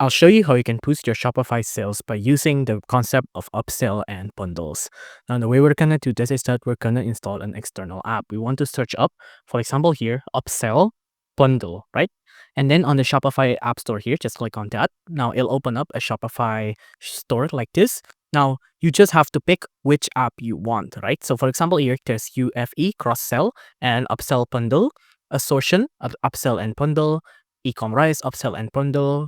I'll show you how you can boost your Shopify sales by using the concept of upsell and bundles. Now, the way we're gonna do this is that we're gonna install an external app. We want to search up, for example, here, upsell bundle, right? And then on the Shopify App Store here, just click on that. Now it'll open up a Shopify store like this. Now you just have to pick which app you want, right? So for example, here there's UFE cross sell and upsell bundle, assortion of upsell and bundle, e-commerce upsell and bundle,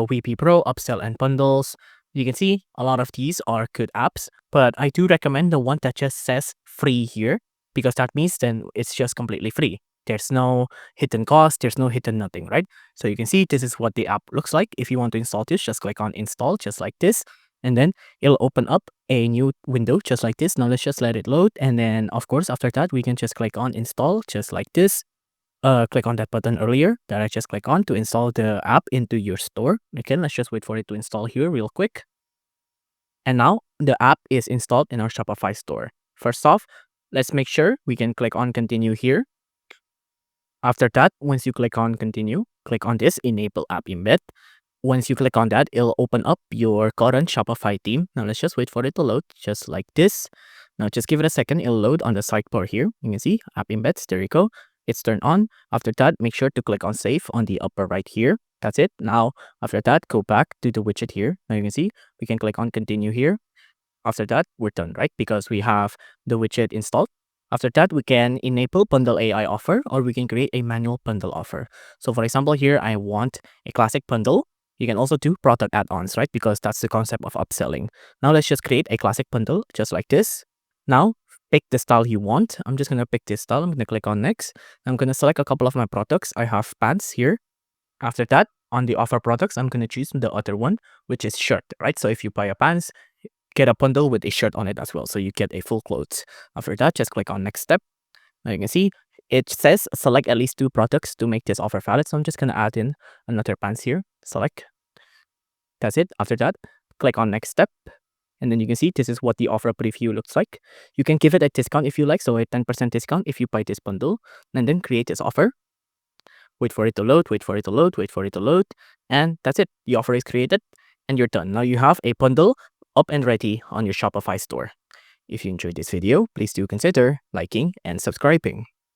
VP Pro, upsell and bundles. You can see a lot of these are good apps, but I do recommend the one that just says free here because that means then it's just completely free. There's no hidden cost, there's no hidden nothing, right? So you can see this is what the app looks like. If you want to install this, just click on install just like this. And then it'll open up a new window just like this. Now let's just let it load. And then of course, after that, we can just click on install just like this. Click on that button earlier that I just clicked on to install the app into your store. Okay, let's just wait for it to install here real quick. And now the app is installed in our Shopify store. First off, let's make sure we can click on continue here. After that, once you click on continue, click on this enable app embed. Once you click on that, it'll open up your current Shopify theme. Now let's just wait for it to load just like this. Now just give it a second. It'll load on the sidebar here. You can see app embeds. There you go. It's turned on. After that, make sure to click on save on the upper right here. That's it. Now, after that, go back to the widget here. Now you can see we can click on continue here. After that, we're done, right? Because we have the widget installed. After that, we can enable bundle AI offer or we can create a manual bundle offer. So for example, here I want a classic bundle. You can also do product add-ons, right? Because that's the concept of upselling. Now let's just create a classic bundle just like this. Now pick the style you want. I'm just going to pick this style. I'm going to click on next. I'm going to select a couple of my products. I have pants here. After that, on the offer products, I'm going to choose the other one, which is shirt, right? So if you buy a pants, get a bundle with a shirt on it as well. So you get a full clothes. After that, just click on next step. Now you can see it says select at least 2 products to make this offer valid. So I'm just going to add in another pants here. Select. That's it. After that, click on next step. And then you can see this is what the offer preview looks like. You can give it a discount if you like. So a 10% discount if you buy this bundle. And then create this offer. Wait for it to load, wait for it to load, wait for it to load. And that's it. The offer is created and you're done. Now you have a bundle up and ready on your Shopify store. If you enjoyed this video, please do consider liking and subscribing.